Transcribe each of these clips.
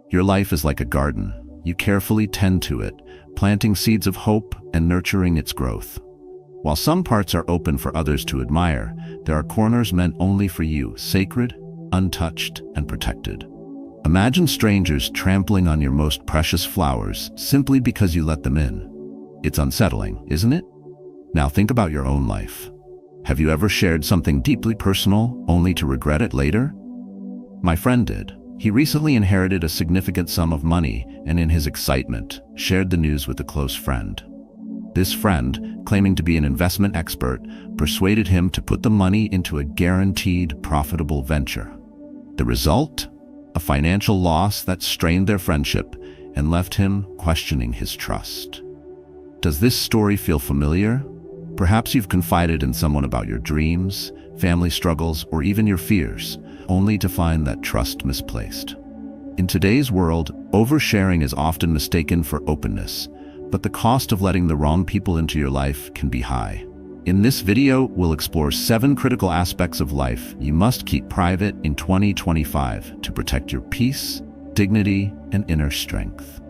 Your life is like a garden. You carefully tend to it, planting seeds of hope and nurturing its growth. While some parts are open for others to admire, there are corners meant only for you, sacred, untouched, and protected. Imagine strangers trampling on your most precious flowers simply because you let them in. It's unsettling, isn't it? Now think about your own life. Have you ever shared something deeply personal only to regret it later? My friend did. He recently inherited a significant sum of money and in his excitement, shared the news with a close friend. This friend, claiming to be an investment expert, persuaded him to put the money into a guaranteed profitable venture. The result? A financial loss that strained their friendship and left him questioning his trust. Does this story feel familiar? Perhaps you've confided in someone about your dreams, family struggles, or even your fears, only to find that trust misplaced. In today's world, oversharing is often mistaken for openness, but the cost of letting the wrong people into your life can be high. In this video, we'll explore 7 critical aspects of life you must keep private in 2025 to protect your peace, dignity, and inner strength.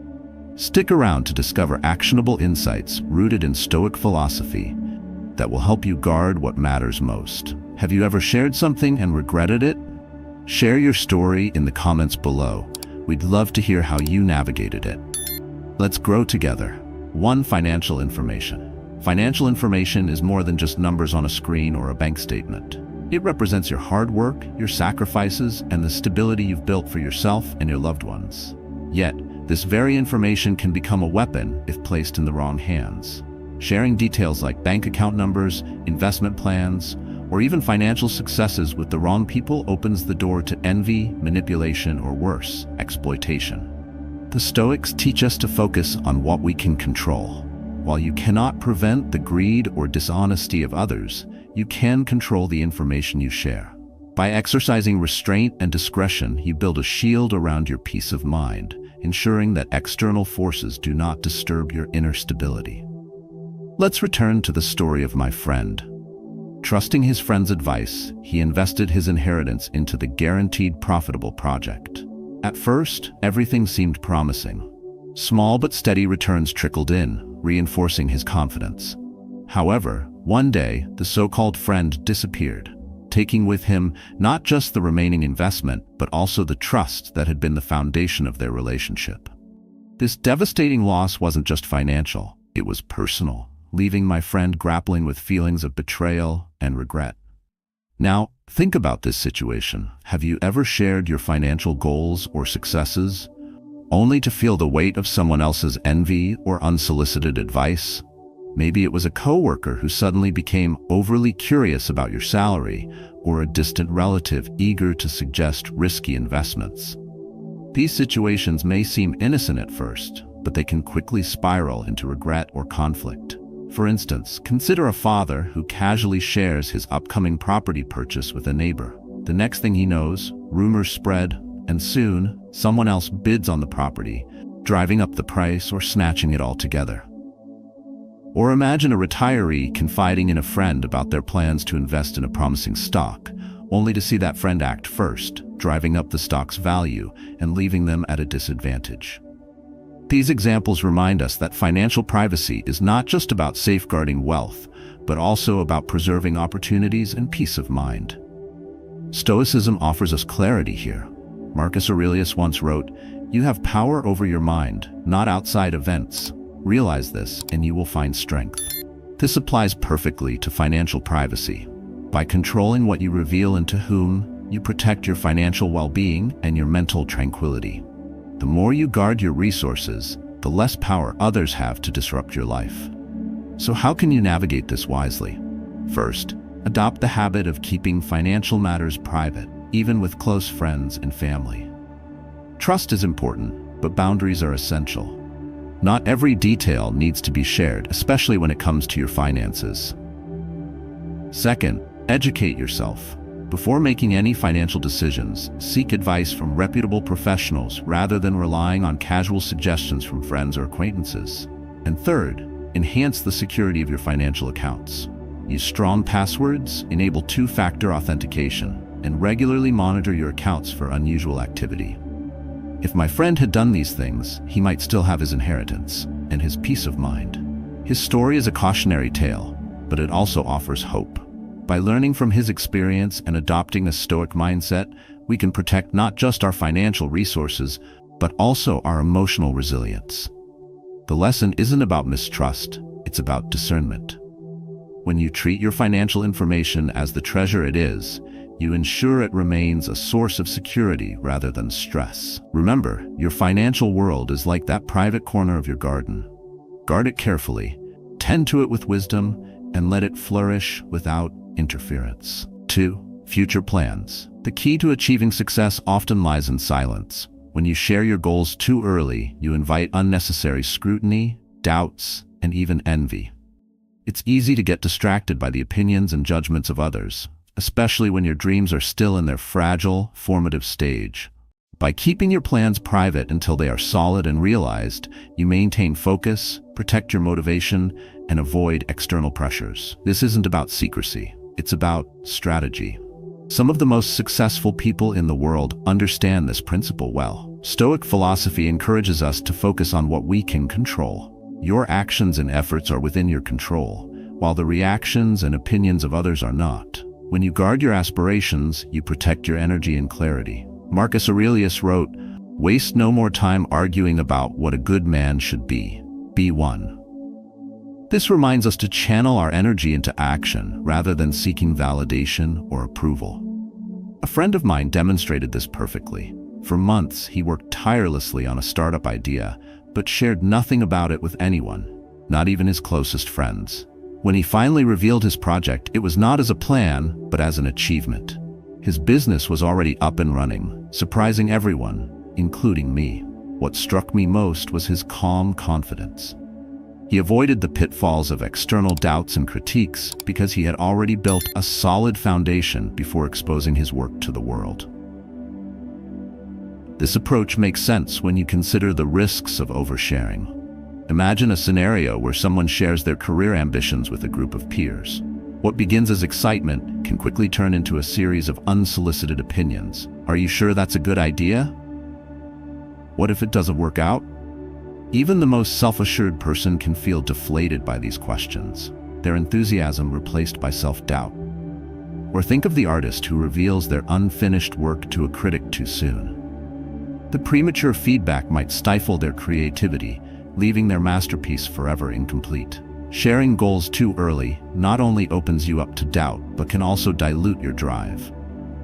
Stick around to discover actionable insights rooted in Stoic philosophy that will help you guard what matters most. Have you ever shared something and regretted it? Share your story in the comments below. We'd love to hear how you navigated it. Let's grow together. 1. Financial information. Financial information is more than just numbers on a screen or a bank statement. It represents your hard work, your sacrifices, and the stability you've built for yourself and your loved ones. Yet, this very information can become a weapon if placed in the wrong hands. Sharing details like bank account numbers, investment plans, or even financial successes with the wrong people opens the door to envy, manipulation, or worse, exploitation. The Stoics teach us to focus on what we can control. While you cannot prevent the greed or dishonesty of others, you can control the information you share. By exercising restraint and discretion, you build a shield around your peace of mind, ensuring that external forces do not disturb your inner stability. Let's return to the story of my friend. Trusting his friend's advice, he invested his inheritance into the guaranteed profitable project. At first, everything seemed promising. Small but steady returns trickled in, reinforcing his confidence. However, one day, the so-called friend disappeared, taking with him not just the remaining investment, but also the trust that had been the foundation of their relationship. This devastating loss wasn't just financial, it was personal, leaving my friend grappling with feelings of betrayal and regret. Now, think about this situation. Have you ever shared your financial goals or successes, only to feel the weight of someone else's envy or unsolicited advice? Maybe it was a coworker who suddenly became overly curious about your salary, or a distant relative eager to suggest risky investments. These situations may seem innocent at first, but they can quickly spiral into regret or conflict. For instance, consider a father who casually shares his upcoming property purchase with a neighbor. The next thing he knows, rumors spread, and soon, someone else bids on the property, driving up the price or snatching it altogether. Or imagine a retiree confiding in a friend about their plans to invest in a promising stock, only to see that friend act first, driving up the stock's value and leaving them at a disadvantage. These examples remind us that financial privacy is not just about safeguarding wealth, but also about preserving opportunities and peace of mind. Stoicism offers us clarity here. Marcus Aurelius once wrote, "You have power over your mind, not outside events. Realize this, and you will find strength." This applies perfectly to financial privacy. By controlling what you reveal and to whom, you protect your financial well-being and your mental tranquility. The more you guard your resources, the less power others have to disrupt your life. So how can you navigate this wisely? First, adopt the habit of keeping financial matters private, even with close friends and family. Trust is important, but boundaries are essential. Not every detail needs to be shared, especially when it comes to your finances. Second, educate yourself. Before making any financial decisions, seek advice from reputable professionals rather than relying on casual suggestions from friends or acquaintances. And third, enhance the security of your financial accounts. Use strong passwords, enable two-factor authentication, and regularly monitor your accounts for unusual activity. If my friend had done these things, he might still have his inheritance and his peace of mind. His story is a cautionary tale, but it also offers hope. By learning from his experience and adopting a Stoic mindset, we can protect not just our financial resources, but also our emotional resilience. The lesson isn't about mistrust, it's about discernment. When you treat your financial information as the treasure it is, you ensure it remains a source of security rather than stress. Remember, your financial world is like that private corner of your garden. Guard it carefully, tend to it with wisdom, and let it flourish without interference. 2. Future plans. The key to achieving success often lies in silence. When you share your goals too early, you invite unnecessary scrutiny, doubts, and even envy. It's easy to get distracted by the opinions and judgments of others, especially when your dreams are still in their fragile, formative stage. By keeping your plans private until they are solid and realized, you maintain focus, protect your motivation, and avoid external pressures. This isn't about secrecy, it's about strategy. Some of the most successful people in the world understand this principle well. Stoic philosophy encourages us to focus on what we can control. Your actions and efforts are within your control, while the reactions and opinions of others are not. When you guard your aspirations, you protect your energy and clarity. Marcus Aurelius wrote, "Waste no more time arguing about what a good man should be. Be one." This reminds us to channel our energy into action rather than seeking validation or approval. A friend of mine demonstrated this perfectly. For months, he worked tirelessly on a startup idea, but shared nothing about it with anyone, not even his closest friends. When he finally revealed his project, it was not as a plan, but as an achievement. His business was already up and running, surprising everyone, including me. What struck me most was his calm confidence. He avoided the pitfalls of external doubts and critiques because he had already built a solid foundation before exposing his work to the world. This approach makes sense when you consider the risks of oversharing. Imagine a scenario where someone shares their career ambitions with a group of peers. What begins as excitement can quickly turn into a series of unsolicited opinions. Are you sure that's a good idea? What if it doesn't work out? Even the most self-assured person can feel deflated by these questions, their enthusiasm replaced by self-doubt. Or think of the artist who reveals their unfinished work to a critic too soon. The premature feedback might stifle their creativity, leaving their masterpiece forever incomplete. Sharing goals too early not only opens you up to doubt, but can also dilute your drive.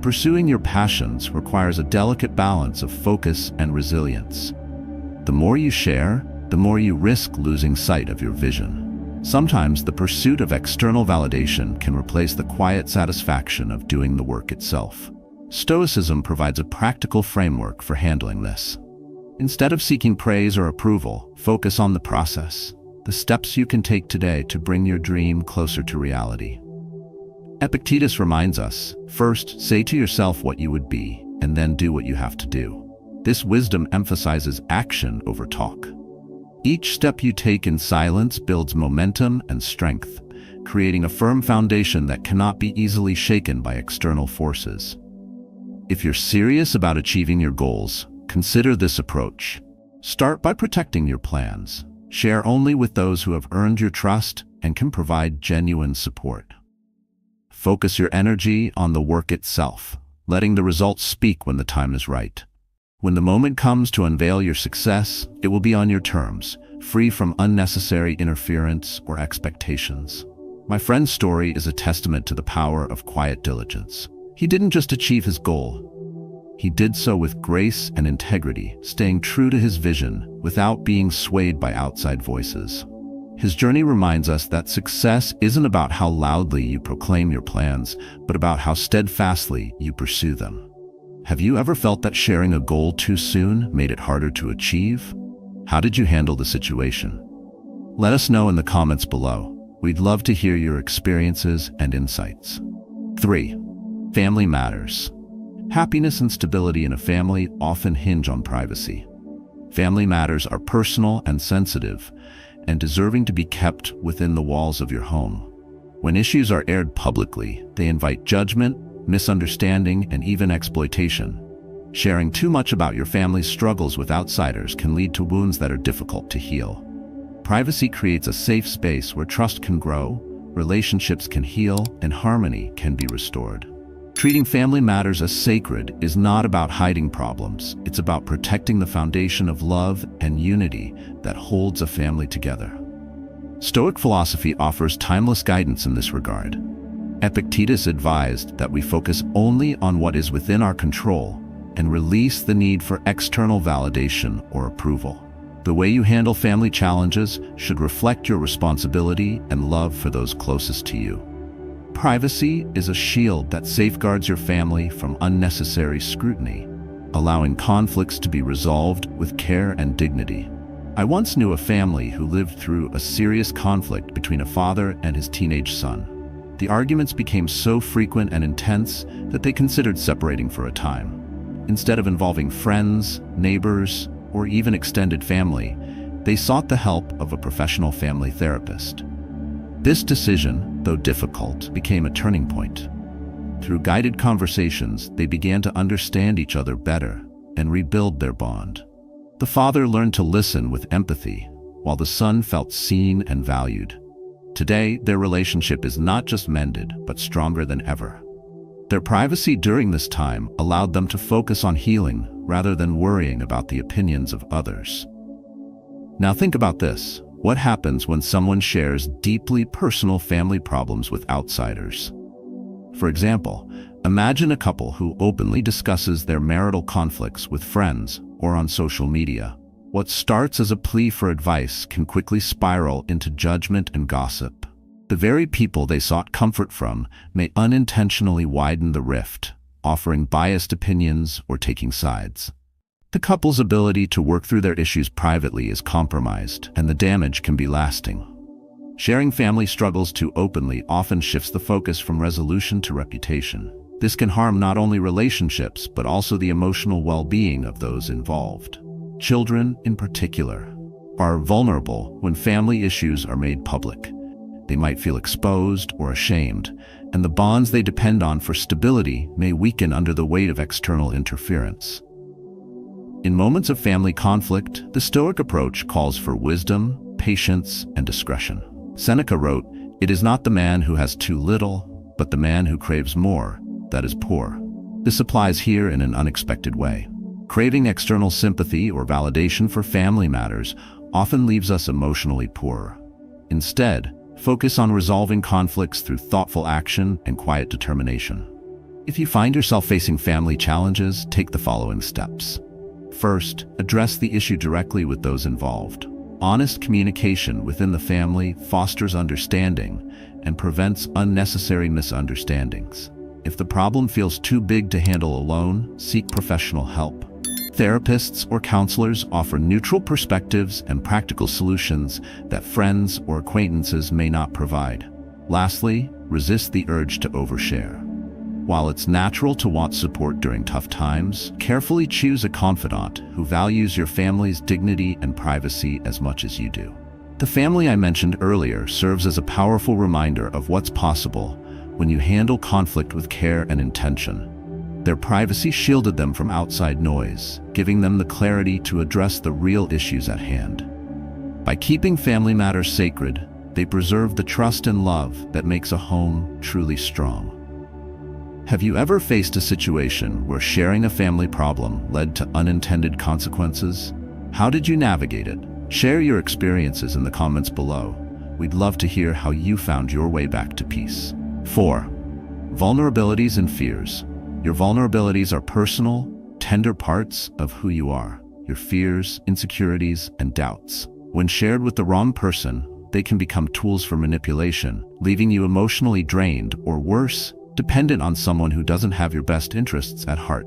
Pursuing your passions requires a delicate balance of focus and resilience. The more you share, the more you risk losing sight of your vision. Sometimes the pursuit of external validation can replace the quiet satisfaction of doing the work itself. Stoicism provides a practical framework for handling this. Instead of seeking praise or approval, focus on the process, the steps you can take today to bring your dream closer to reality. Epictetus reminds us, first, say to yourself what you would be, and then do what you have to do. This wisdom emphasizes action over talk. Each step you take in silence builds momentum and strength, creating a firm foundation that cannot be easily shaken by external forces. If you're serious about achieving your goals, consider this approach. Start by protecting your plans. Share only with those who have earned your trust and can provide genuine support. Focus your energy on the work itself, letting the results speak when the time is right. When the moment comes to unveil your success, it will be on your terms, free from unnecessary interference or expectations. My friend's story is a testament to the power of quiet diligence. He didn't just achieve his goal. He did so with grace and integrity, staying true to his vision without being swayed by outside voices. His journey reminds us that success isn't about how loudly you proclaim your plans, but about how steadfastly you pursue them. Have you ever felt that sharing a goal too soon made it harder to achieve? How did you handle the situation? Let us know in the comments below. We'd love to hear your experiences and insights. 3. Family matters. Happiness and stability in a family often hinge on privacy. Family matters are personal and sensitive, and deserving to be kept within the walls of your home. When issues are aired publicly, they invite judgment, misunderstanding, and even exploitation. Sharing too much about your family's struggles with outsiders can lead to wounds that are difficult to heal. Privacy creates a safe space where trust can grow, relationships can heal, and harmony can be restored. Treating family matters as sacred is not about hiding problems. It's about protecting the foundation of love and unity that holds a family together. Stoic philosophy offers timeless guidance in this regard. Epictetus advised that we focus only on what is within our control and release the need for external validation or approval. The way you handle family challenges should reflect your responsibility and love for those closest to you. Privacy is a shield that safeguards your family from unnecessary scrutiny, allowing conflicts to be resolved with care and dignity. I once knew a family who lived through a serious conflict between a father and his teenage son. The arguments became so frequent and intense that they considered separating for a time. Instead of involving friends, neighbors, or even extended family, they sought the help of a professional family therapist. This decision, though difficult, became a turning point. Through guided conversations, they began to understand each other better and rebuild their bond. The father learned to listen with empathy, while the son felt seen and valued. Today, their relationship is not just mended, but stronger than ever. Their privacy during this time allowed them to focus on healing rather than worrying about the opinions of others. Now think about this. What happens when someone shares deeply personal family problems with outsiders? For example, imagine a couple who openly discusses their marital conflicts with friends or on social media. What starts as a plea for advice can quickly spiral into judgment and gossip. The very people they sought comfort from may unintentionally widen the rift, offering biased opinions or taking sides. The couple's ability to work through their issues privately is compromised, and the damage can be lasting. Sharing family struggles too openly often shifts the focus from resolution to reputation. This can harm not only relationships, but also the emotional well-being of those involved. Children, in particular, are vulnerable when family issues are made public. They might feel exposed or ashamed, and the bonds they depend on for stability may weaken under the weight of external interference. In moments of family conflict, the Stoic approach calls for wisdom, patience, and discretion. Seneca wrote, "It is not the man who has too little, but the man who craves more, that is poor." This applies here in an unexpected way. Craving external sympathy or validation for family matters often leaves us emotionally poor. Instead, focus on resolving conflicts through thoughtful action and quiet determination. If you find yourself facing family challenges, take the following steps. First, address the issue directly with those involved. Honest communication within the family fosters understanding and prevents unnecessary misunderstandings. If the problem feels too big to handle alone, seek professional help. Therapists or counselors offer neutral perspectives and practical solutions that friends or acquaintances may not provide. Lastly, resist the urge to overshare. While it's natural to want support during tough times, carefully choose a confidant who values your family's dignity and privacy as much as you do. The family I mentioned earlier serves as a powerful reminder of what's possible when you handle conflict with care and intention. Their privacy shielded them from outside noise, giving them the clarity to address the real issues at hand. By keeping family matters sacred, they preserve the trust and love that makes a home truly strong. Have you ever faced a situation where sharing a family problem led to unintended consequences? How did you navigate it? Share your experiences in the comments below. We'd love to hear how you found your way back to peace. 4. Vulnerabilities and fears. Your vulnerabilities are personal, tender parts of who you are. Your fears, insecurities, and doubts. When shared with the wrong person, they can become tools for manipulation, leaving you emotionally drained or worse, dependent on someone who doesn't have your best interests at heart.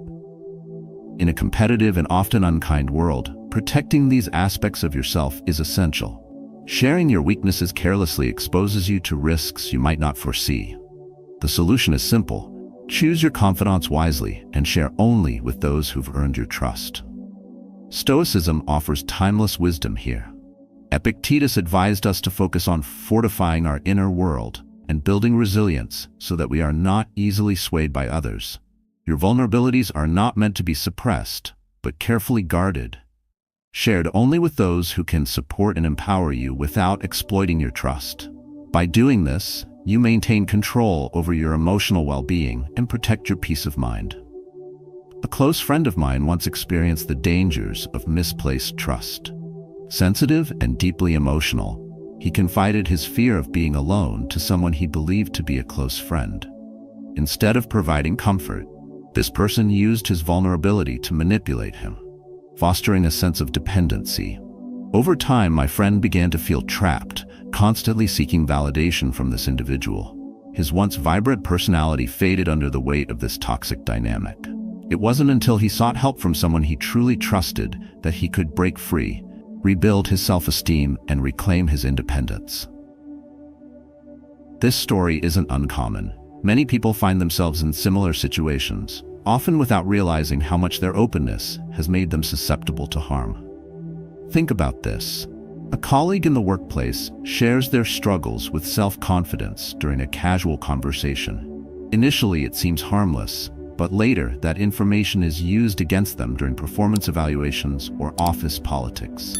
In a competitive and often unkind world, protecting these aspects of yourself is essential. Sharing your weaknesses carelessly exposes you to risks you might not foresee. The solution is simple. Choose your confidants wisely and share only with those who've earned your trust. Stoicism offers timeless wisdom here. Epictetus advised us to focus on fortifying our inner world and building resilience so that we are not easily swayed by others. Your vulnerabilities are not meant to be suppressed, but carefully guarded. Shared only with those who can support and empower you without exploiting your trust. By doing this, you maintain control over your emotional well-being and protect your peace of mind. A close friend of mine once experienced the dangers of misplaced trust. Sensitive and deeply emotional, he confided his fear of being alone to someone he believed to be a close friend. Instead of providing comfort, this person used his vulnerability to manipulate him, fostering a sense of dependency. Over time, my friend began to feel trapped, constantly seeking validation from this individual. His once vibrant personality faded under the weight of this toxic dynamic. It wasn't until he sought help from someone he truly trusted that he could break free, rebuild his self-esteem, and reclaim his independence. This story isn't uncommon. Many people find themselves in similar situations, often without realizing how much their openness has made them susceptible to harm. Think about this. A colleague in the workplace shares their struggles with self-confidence during a casual conversation. Initially, it seems harmless, but later that information is used against them during performance evaluations or office politics.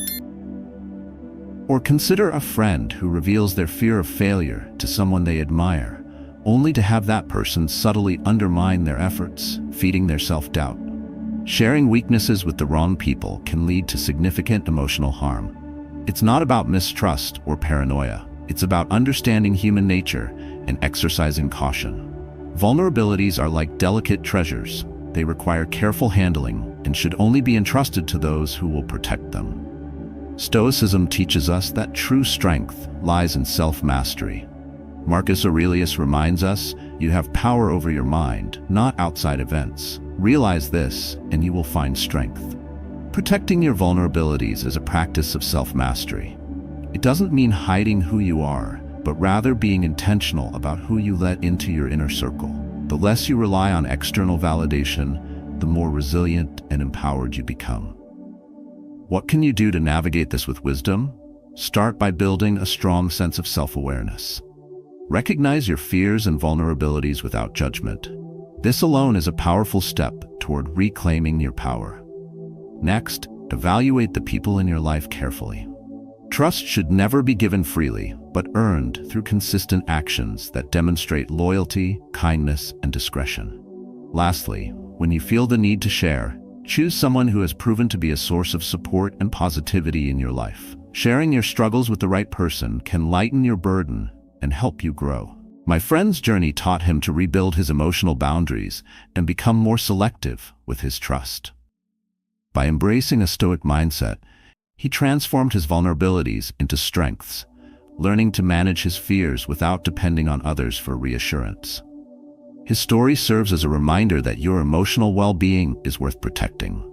Or consider a friend who reveals their fear of failure to someone they admire, only to have that person subtly undermine their efforts, feeding their self-doubt. Sharing weaknesses with the wrong people can lead to significant emotional harm. It's not about mistrust or paranoia. It's about understanding human nature and exercising caution. Vulnerabilities are like delicate treasures. They require careful handling and should only be entrusted to those who will protect them. Stoicism teaches us that true strength lies in self-mastery. Marcus Aurelius reminds us, you have power over your mind, not outside events. Realize this, and you will find strength. Protecting your vulnerabilities is a practice of self-mastery. It doesn't mean hiding who you are, but rather being intentional about who you let into your inner circle. The less you rely on external validation, the more resilient and empowered you become. What can you do to navigate this with wisdom? Start by building a strong sense of self-awareness. Recognize your fears and vulnerabilities without judgment. This alone is a powerful step toward reclaiming your power. Next, evaluate the people in your life carefully. Trust should never be given freely, but earned through consistent actions that demonstrate loyalty, kindness, and discretion. Lastly, when you feel the need to share, choose someone who has proven to be a source of support and positivity in your life. Sharing your struggles with the right person can lighten your burden and help you grow. My friend's journey taught him to rebuild his emotional boundaries and become more selective with his trust. By embracing a Stoic mindset, he transformed his vulnerabilities into strengths, learning to manage his fears without depending on others for reassurance. His story serves as a reminder that your emotional well-being is worth protecting.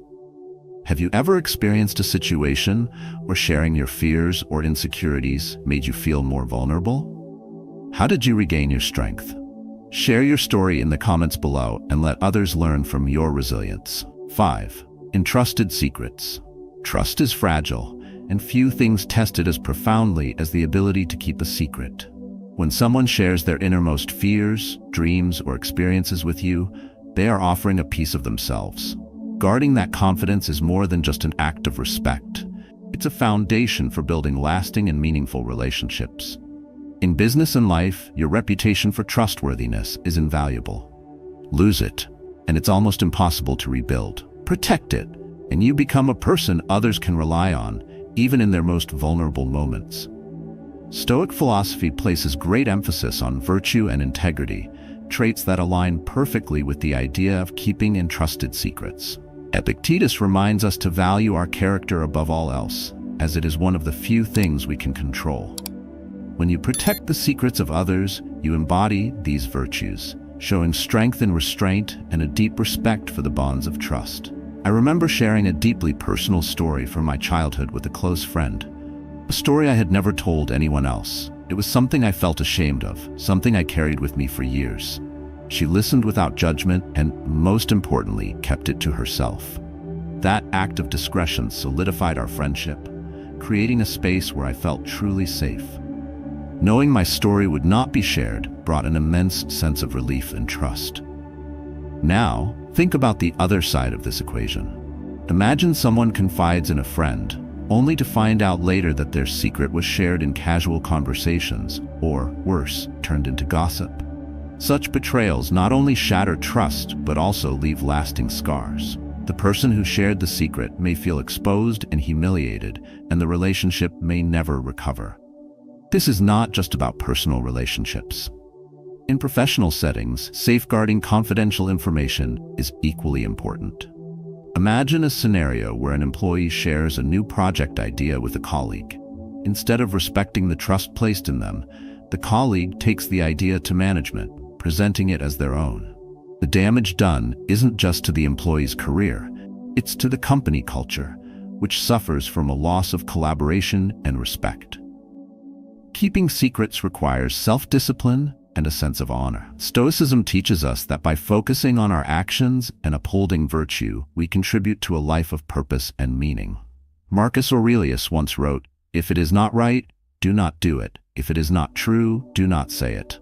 Have you ever experienced a situation where sharing your fears or insecurities made you feel more vulnerable? How did you regain your strength? Share your story in the comments below and let others learn from your resilience. 5. Entrusted secrets. Trust is fragile, and few things test it as profoundly as the ability to keep a secret. When someone shares their innermost fears, dreams, or experiences with you, they are offering a piece of themselves. Guarding that confidence is more than just an act of respect. It's a foundation for building lasting and meaningful relationships. In business and life, your reputation for trustworthiness is invaluable. Lose it, and it's almost impossible to rebuild. Protect it, and you become a person others can rely on, even in their most vulnerable moments. Stoic philosophy places great emphasis on virtue and integrity, traits that align perfectly with the idea of keeping entrusted secrets. Epictetus reminds us to value our character above all else, as it is one of the few things we can control. When you protect the secrets of others, you embody these virtues, showing strength and restraint and a deep respect for the bonds of trust. I remember sharing a deeply personal story from my childhood with a close friend. A story I had never told anyone else. It was something I felt ashamed of, something I carried with me for years. She listened without judgment and, most importantly, kept it to herself. That act of discretion solidified our friendship, creating a space where I felt truly safe. Knowing my story would not be shared brought an immense sense of relief and trust. Now, Think about the other side of this equation. Imagine someone confides in a friend, only to find out later that their secret was shared in casual conversations, or, worse, turned into gossip. Such betrayals not only shatter trust, but also leave lasting scars. The person who shared the secret may feel exposed and humiliated, and the relationship may never recover. This is not just about personal relationships. In professional settings, safeguarding confidential information is equally important. Imagine a scenario where an employee shares a new project idea with a colleague. Instead of respecting the trust placed in them, the colleague takes the idea to management, presenting it as their own. The damage done isn't just to the employee's career, it's to the company culture, which suffers from a loss of collaboration and respect. Keeping secrets requires self-discipline and a sense of honor. Stoicism teaches us that by focusing on our actions and upholding virtue, we contribute to a life of purpose and meaning. Marcus Aurelius once wrote, "If it is not right, do not do it. If it is not true, do not say it."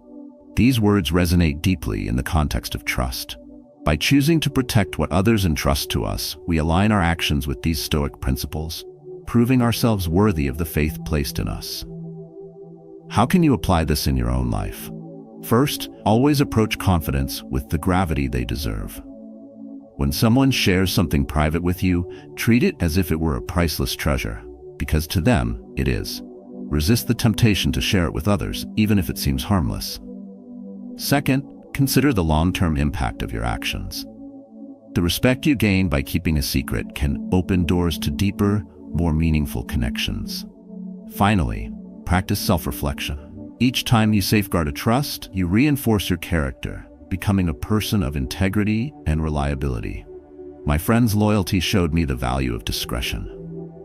These words resonate deeply in the context of trust. By choosing to protect what others entrust to us, we align our actions with these Stoic principles, proving ourselves worthy of the faith placed in us. How can you apply this in your own life? First, always approach confidence with the gravity they deserve. When someone shares something private with you, treat it as if it were a priceless treasure, because to them, it is. Resist the temptation to share it with others, even if it seems harmless. Second, consider the long-term impact of your actions. The respect you gain by keeping a secret can open doors to deeper, more meaningful connections. Finally, practice self-reflection. Each time you safeguard a trust, you reinforce your character, becoming a person of integrity and reliability. My friend's loyalty showed me the value of discretion.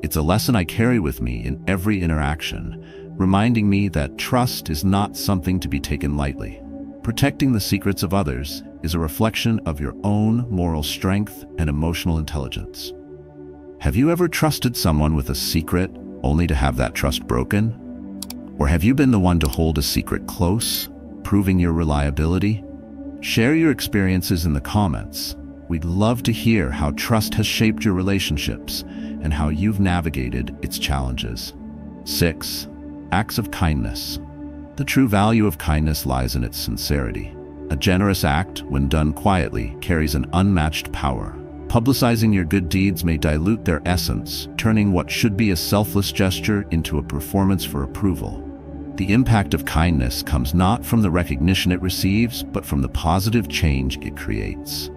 It's a lesson I carry with me in every interaction, reminding me that trust is not something to be taken lightly. Protecting the secrets of others is a reflection of your own moral strength and emotional intelligence. Have you ever trusted someone with a secret only to have that trust broken? Or have you been the one to hold a secret close, proving your reliability? Share your experiences in the comments. We'd love to hear how trust has shaped your relationships and how you've navigated its challenges. 6. Acts of kindness. The true value of kindness lies in its sincerity. A generous act, when done quietly, carries an unmatched power. Publicizing your good deeds may dilute their essence, turning what should be a selfless gesture into a performance for approval. The impact of kindness comes not from the recognition it receives, but from the positive change it creates.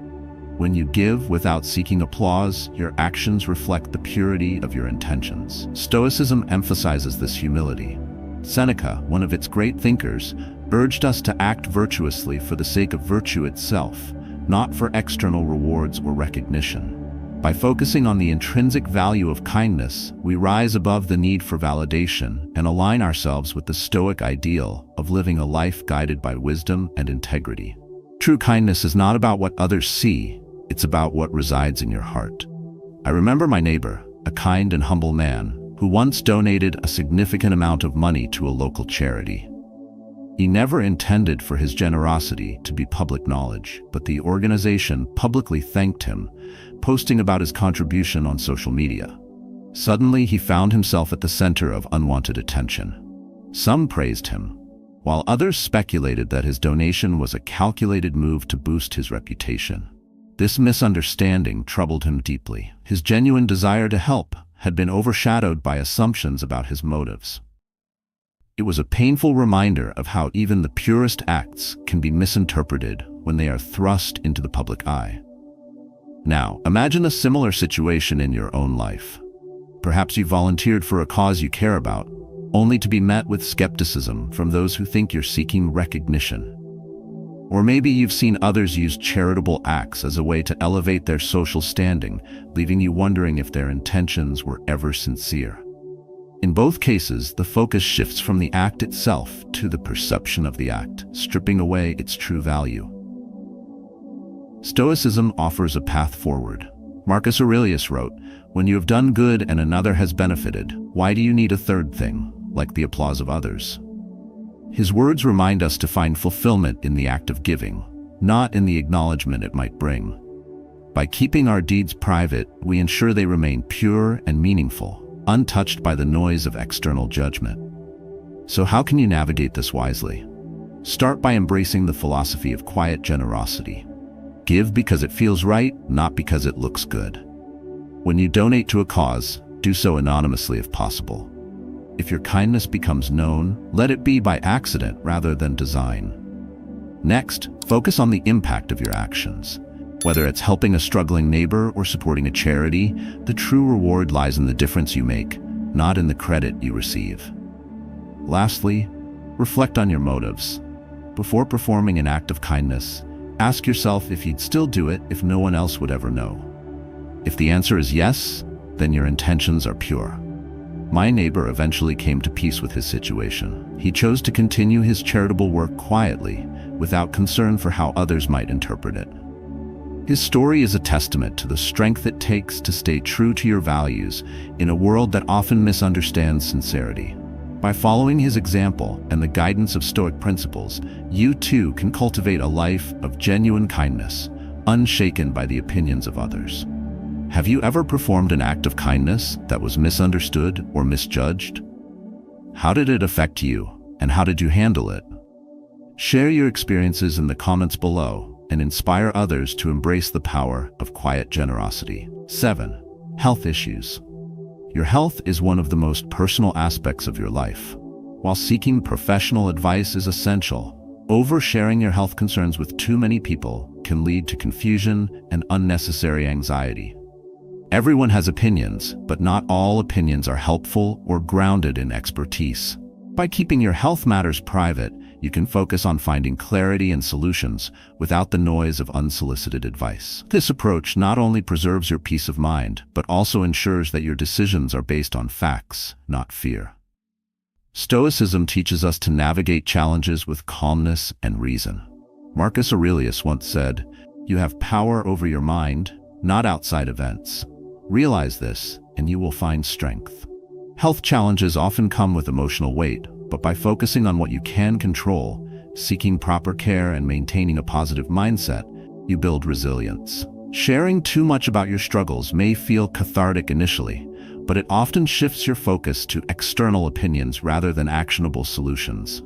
When you give without seeking applause, your actions reflect the purity of your intentions. Stoicism emphasizes this humility. Seneca, one of its great thinkers, urged us to act virtuously for the sake of virtue itself, not for external rewards or recognition. By focusing on the intrinsic value of kindness, we rise above the need for validation and align ourselves with the Stoic ideal of living a life guided by wisdom and integrity. True kindness is not about what others see, it's about what resides in your heart. I remember my neighbor, a kind and humble man, who once donated a significant amount of money to a local charity. He never intended for his generosity to be public knowledge, but the organization publicly thanked him, posting about his contribution on social media. Suddenly, he found himself at the center of unwanted attention. Some praised him, while others speculated that his donation was a calculated move to boost his reputation. This misunderstanding troubled him deeply. His genuine desire to help had been overshadowed by assumptions about his motives. It was a painful reminder of how even the purest acts can be misinterpreted when they are thrust into the public eye. Now, imagine a similar situation in your own life. Perhaps you volunteered for a cause you care about, only to be met with skepticism from those who think you're seeking recognition. Or maybe you've seen others use charitable acts as a way to elevate their social standing, leaving you wondering if their intentions were ever sincere. In both cases, the focus shifts from the act itself to the perception of the act, stripping away its true value. Stoicism offers a path forward. Marcus Aurelius wrote, "When you have done good and another has benefited, why do you need a third thing, like the applause of others?" His words remind us to find fulfillment in the act of giving, not in the acknowledgement it might bring. By keeping our deeds private, we ensure they remain pure and meaningful, untouched by the noise of external judgment. So how can you navigate this wisely? Start by embracing the philosophy of quiet generosity. Give because it feels right, not because it looks good. When you donate to a cause, do so anonymously if possible. If your kindness becomes known, let it be by accident rather than design. Next, focus on the impact of your actions. Whether it's helping a struggling neighbor or supporting a charity, the true reward lies in the difference you make, not in the credit you receive. Lastly, reflect on your motives. Before performing an act of kindness, ask yourself if you'd still do it if no one else would ever know. If the answer is yes, then your intentions are pure. My neighbor eventually came to peace with his situation. He chose to continue his charitable work quietly, without concern for how others might interpret it. His story is a testament to the strength it takes to stay true to your values in a world that often misunderstands sincerity. By following his example and the guidance of Stoic principles, you too can cultivate a life of genuine kindness, unshaken by the opinions of others. Have you ever performed an act of kindness that was misunderstood or misjudged? How did it affect you, and how did you handle it? Share your experiences in the comments below and inspire others to embrace the power of quiet generosity. 7. Health issues. Your health is one of the most personal aspects of your life. While seeking professional advice is essential, oversharing your health concerns with too many people can lead to confusion and unnecessary anxiety. Everyone has opinions, but not all opinions are helpful or grounded in expertise. By keeping your health matters private, you can focus on finding clarity and solutions without the noise of unsolicited advice. This approach not only preserves your peace of mind, but also ensures that your decisions are based on facts, not fear. Stoicism teaches us to navigate challenges with calmness and reason. Marcus Aurelius once said, "You have power over your mind, not outside events. Realize this, and you will find strength." Health challenges often come with emotional weight, but by focusing on what you can control, seeking proper care and maintaining a positive mindset, you build resilience. Sharing too much about your struggles may feel cathartic initially, but it often shifts your focus to external opinions rather than actionable solutions.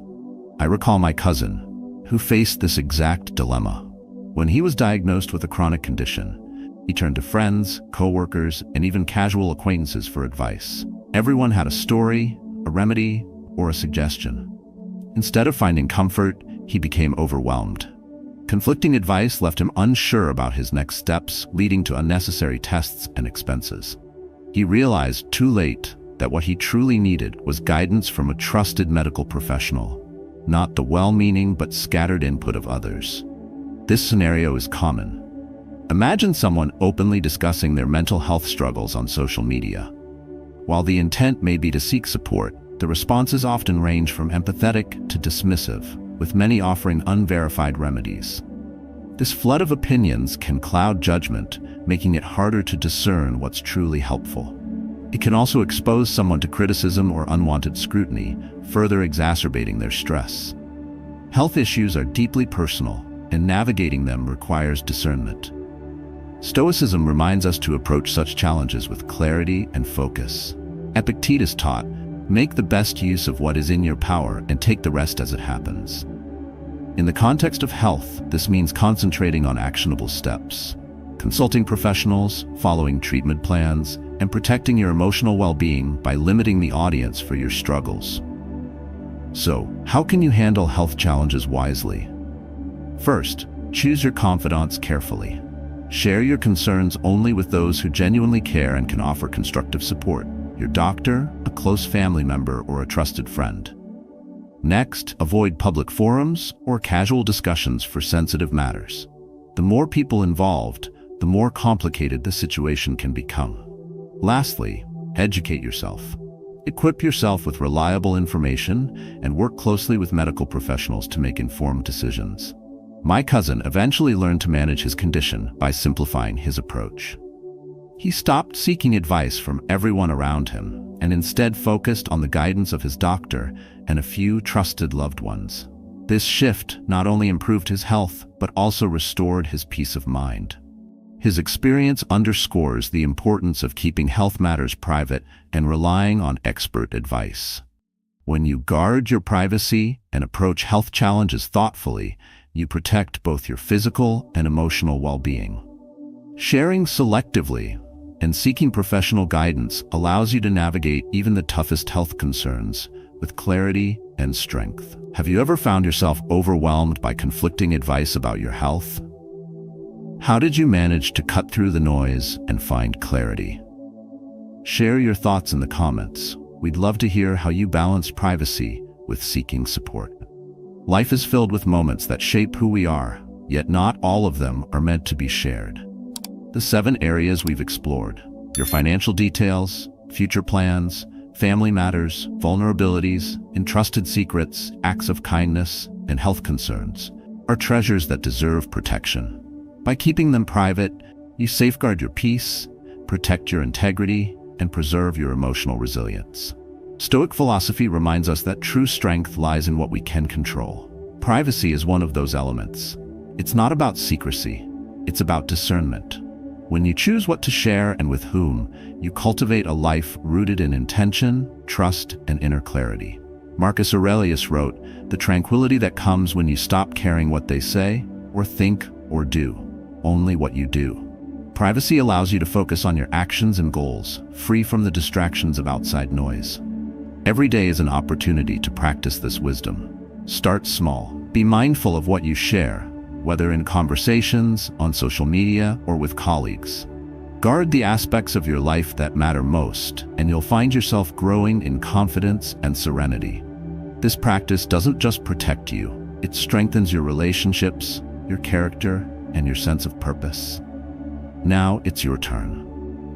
I recall my cousin, who faced this exact dilemma. When he was diagnosed with a chronic condition, he turned to friends, coworkers, and even casual acquaintances for advice. Everyone had a story, a remedy, or a suggestion. Instead of finding comfort, he became overwhelmed. Conflicting advice left him unsure about his next steps, leading to unnecessary tests and expenses. He realized too late that what he truly needed was guidance from a trusted medical professional, not the well-meaning but scattered input of others. This scenario is common. Imagine someone openly discussing their mental health struggles on social media. While the intent may be to seek support, the responses often range from empathetic to dismissive, with many offering unverified remedies. This flood of opinions can cloud judgment, making it harder to discern what's truly helpful. It can also expose someone to criticism or unwanted scrutiny, further exacerbating their stress. Health issues are deeply personal, and navigating them requires discernment. Stoicism reminds us to approach such challenges with clarity and focus. Epictetus taught, "Make the best use of what is in your power and take the rest as it happens." In the context of health, this means concentrating on actionable steps, consulting professionals, following treatment plans, and protecting your emotional well-being by limiting the audience for your struggles. So, how can you handle health challenges wisely? First, choose your confidants carefully. Share your concerns only with those who genuinely care and can offer constructive support: your doctor, a close family member, or a trusted friend. Next, avoid public forums or casual discussions for sensitive matters. The more people involved, the more complicated the situation can become. Lastly, educate yourself. Equip yourself with reliable information and work closely with medical professionals to make informed decisions. My cousin eventually learned to manage his condition by simplifying his approach. He stopped seeking advice from everyone around him and instead focused on the guidance of his doctor and a few trusted loved ones. This shift not only improved his health, but also restored his peace of mind. His experience underscores the importance of keeping health matters private and relying on expert advice. When you guard your privacy and approach health challenges thoughtfully, you protect both your physical and emotional well-being. Sharing selectively and seeking professional guidance allows you to navigate even the toughest health concerns with clarity and strength. Have you ever found yourself overwhelmed by conflicting advice about your health? How did you manage to cut through the noise and find clarity? Share your thoughts in the comments. We'd love to hear how you balance privacy with seeking support. Life is filled with moments that shape who we are, yet not all of them are meant to be shared. The 7 areas we've explored: your financial details, future plans, family matters, vulnerabilities, entrusted secrets, acts of kindness, and health concerns, are treasures that deserve protection. By keeping them private, you safeguard your peace, protect your integrity, and preserve your emotional resilience. Stoic philosophy reminds us that true strength lies in what we can control. Privacy is one of those elements. It's not about secrecy, it's about discernment. When you choose what to share and with whom, you cultivate a life rooted in intention, trust, and inner clarity. Marcus Aurelius wrote, "The tranquility that comes when you stop caring what they say, or think, or do, only what you do." Privacy allows you to focus on your actions and goals, free from the distractions of outside noise. Every day is an opportunity to practice this wisdom. Start small. Be mindful of what you share, whether in conversations, on social media, or with colleagues. Guard the aspects of your life that matter most, and you'll find yourself growing in confidence and serenity. This practice doesn't just protect you, it strengthens your relationships, your character, and your sense of purpose. Now it's your turn.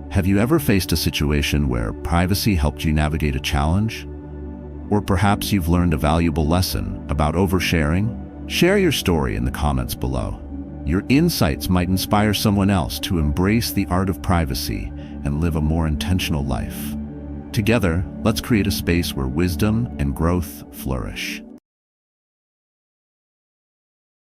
Have you ever faced a situation where privacy helped you navigate a challenge? Or perhaps you've learned a valuable lesson about oversharing? Share your story in the comments below. Your insights might inspire someone else to embrace the art of privacy and live a more intentional life. Together, let's create a space where wisdom and growth flourish.